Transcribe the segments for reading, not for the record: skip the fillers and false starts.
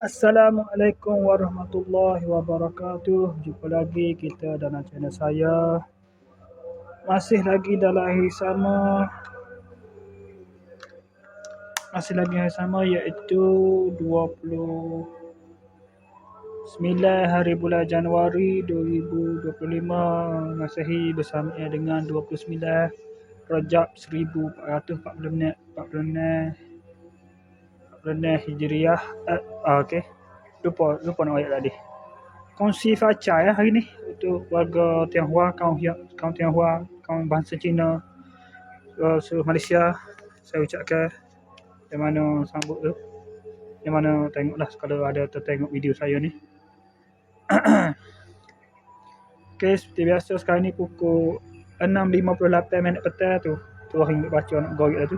Assalamualaikum warahmatullahi wabarakatuh. Jumpa lagi kita dalam channel saya. Masih lagi dalam hari sama. Iaitu 29 hari bulan Januari 2025 Masehi bersama dengan 29 Rajab 1446 Hijriah. Okey. Lupa nak ayat tadi. Kongsi faca ya hari ni untuk warga Tionghoa, kaum Tionghoa, kaum bangsa Cina, seluruh Malaysia. Saya ucapkan yang mana sambut tu, yang mana tengoklah kalau ada tertengok video saya ni. Okey, seperti biasa sekarang ni pukul 6.58 petang tu. Tu hari nak baca nak gorek dah tu.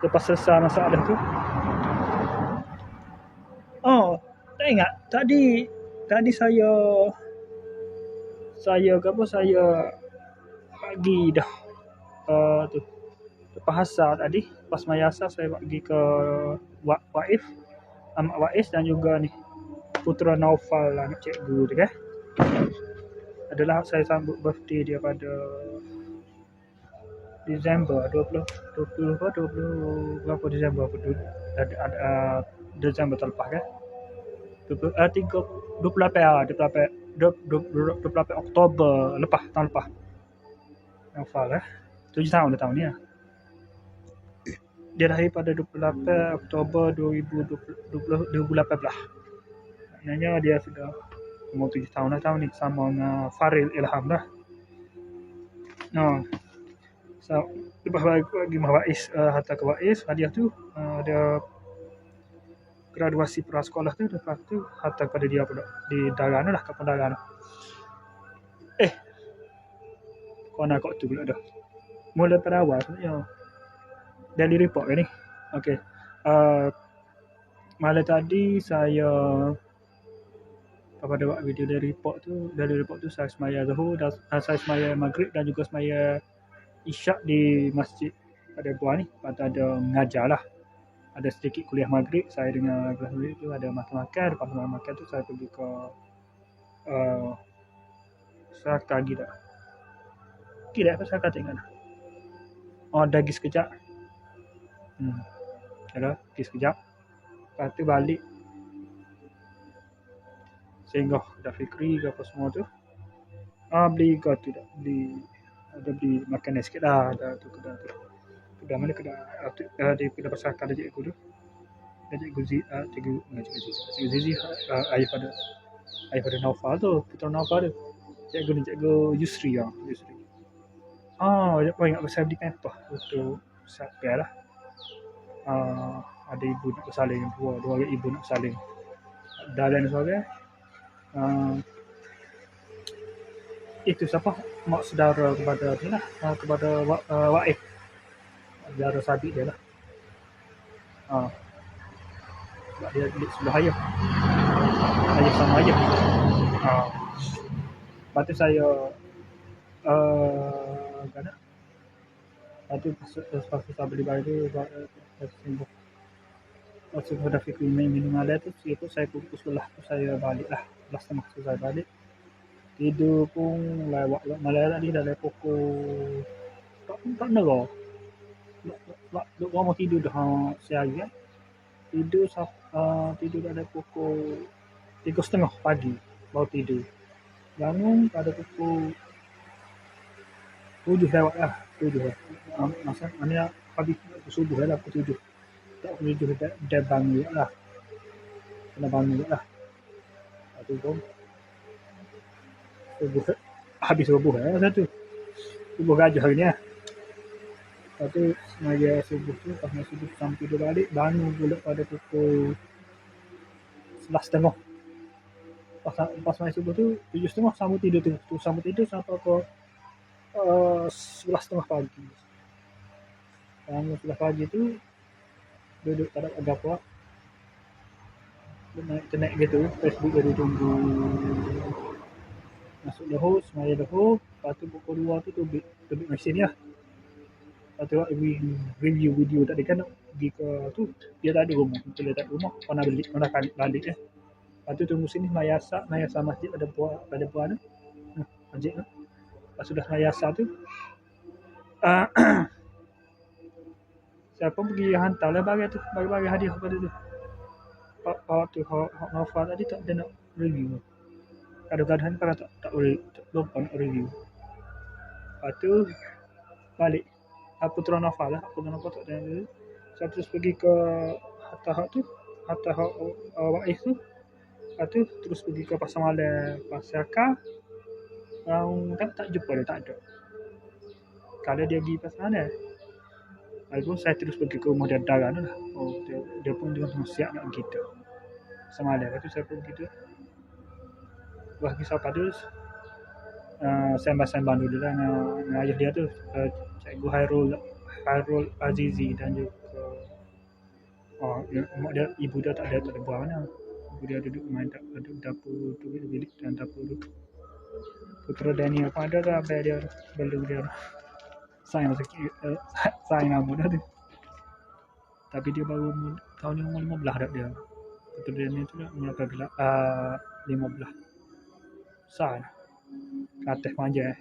Lepas selesai masalah tu. Oh, tak ingat tadi saya pagi dah tu lepas asar tadi, lepas maya asar saya pergi ke Waif, Ahmad Waiz dan juga ni Putera Naufal, anak cikgu tu kan. Adalah saya sambut birthday dia pada Disember 20 berapa Disember Desember terlepas kan. 28 Oktober tahun lepas. Naufal 7 tahun dah tahun ni lah. Dia lahir pada 28 Oktober 2018. Maknanya dia sudah umur 7 tahun dah tahun ni, sama dengan Faril Ilham dah. So, lepas bagi Waiz, hantar ke Waiz, hadiah tu dia graduasi prasekolah tu, lepas tu hantar pada dia pula di Darana lah, kapal Darana. Kau nak tu pula dah. Mula pada awal sebenarnya daily report kan ni. Okey. Malam tadi saya pada buat video daily report tu saya semaya Zuhur dan saya semaya Maghrib dan juga semaya Isyak di masjid pada buah ni. Lepas tu ada mengajar lah. Ada sedikit kuliah Maghrib, saya dengan kelas Maghrib tu ada makan. Lepas makan tu saya pergi ke Seraka Gida. Apa Seraka tengok lah. Dah pergi sekejap. Pergi sekejap. Lepas tu balik. Singgah dah Fikri ke apa semua tu. Beli tu dah. Beli makanan sikit lah. Ada tu kedai tu. Kedai mana kedai? Di kedai pasar ada cikgu tu. Cikgu Zizi. Ayah pada Naufal tu. Putera Naufal tu. Cikgu ni Cikgu Yusri lah. Ingat pasal beli pempah untuk Satpel lah. Ada ibu nak bersalin, dua orang ibu nak bersalin. Dalam seorang itu siapa? Mak saudara kepada ni lah, kepada Waif. Saudara sabit dia lah. Sebab dia sebelah ayah sama ayah. Lepas tu saya lepas tu saya beli barang tu sembuh. Lepas tu dah fikir minum air tu, saya pukul sebelah tu saya balik lah. 11.30 tu saya balik. Tidur pun malam tadi dah pukul tak nerah. Duk rumah tidur dah sehari kan. Tidur dah pukul 3.30 pagi baru tidur. Bangun pada pukul 7 lewat lah. 7 lah. Masa mana pagi subuh lah pukul 7. Tak pukul 7 dah bangun lah. Kena bangun lah. Lepas tu pun habis subuh lah satu. Subuh gajah hari ni lah. Lepas tu semaya subuh tu, pas semaya subuh sampai tidur balik, bangun pula pada pukul 11.30. Pas semaya subuh tu 7.30 sambung tidur tu. Sambung tidur sampai ke 11.30 pagi. Bangun 11 pagi tu duduk tak ada apa-apa. Naik gitu, Facebook jadi tunggu masuk dah semaya dah. Lepas tu pukul 2 tu terbit mesin lah. Lepas tu review video tadi kan pergi ke tu, dia tak ada rumah, betul dia tak ada rumah, kau nak balik lepas tu tunggu sini mayasa masjid pada buah tu, masjid tu. Lepas sudah mayasa tu, uh, siapa pergi hantar lah bagi hadiah pada tu. Hak Naufal tadi tak ada nak review. Kadang-kadang kalau tak boleh lupa nak review. Lepas tu balik. Apa tu Naufal lah, aku Naufal tak ada review. Saya terus pergi ke Hatta Wais tu. Lepas tu terus pergi ke Pasar Malam, Pasar Kar. Tak jumpa dia, tak ada. Kalau dia pergi Pasar Malam, lalu saya terus pergi ke rumah Dadara tu lah. Dia pun tengah siap nak pergi tu. Semalam. Lepas tu saya pergi tu. Pergi sampai tu. Sembang-sembang dulu lah dengan ayah dia tu. Cikgu Hairul Azizi dan juga ibu dia tak ada buat mana. Ibu dia duduk main dapur tu, bilik dan dapur tu. Putera Daniel pun ada lah, abang dia, belu dia. Sayang nama dia tu. Tapi dia baru tahun ni umur 15 dah dia. Putera Daniel tu dah umur 15. Besar dah. Atas panjang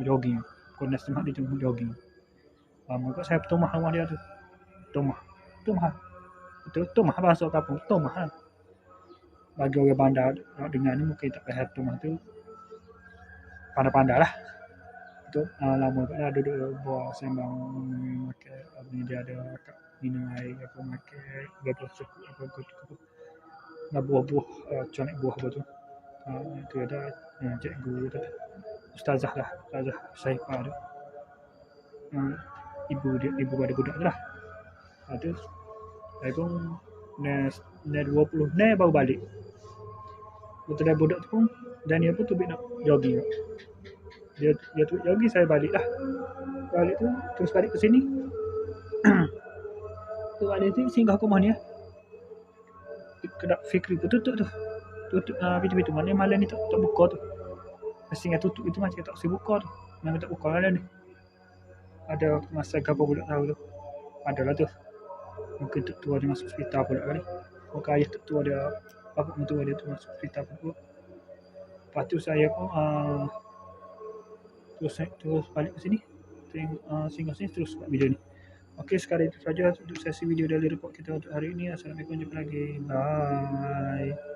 jogging. Kena semak dia cuma jogging. Lama kot saya Tomah rumah dia tu. Tomah. Betul, Tomah bahasa kampung. Tomah lah. Bagi orang bandar nak dengar ni mungkin tak faham Tomah tu. Pandai-pandai lah. Betul. Lama kot dah duduk buah sembang makan. Dia ada minum air, apa makan, berapa suku, apa buah-buah, conek buah apa tu. Itu ada cikgu tu. Ustazah Saifah tu. Ibu pada budak tu lah. Ada saya pun Nes 20 baru balik. Betul dah budak tu pun dan dia pun tu nak jogging. Dia tu jogging, saya balik lah. Balik tu terus balik ke sini. Tu balik tu singgah ke rumah ni. Kedap Fikri pun tutup tu. Tutup pintu-pintu mana malam ni tak buka tu. Singgah tutup itu macam tak buka tu. Memang tak buka malam ni. Ada masa gapo budak tahu tu. Adalah tu. Mungkin tua dia masuk hospital pula kali. Mungkin ayah tua dia, bapa mentua dia tu masuk hospital pula. Lepas tu saya pun terus balik ke sini. Singgah sini terus buat video ni. Okey, sekarang itu saja untuk sesi video dari report kita untuk hari ini. Assalamualaikum, jumpa lagi. Bye.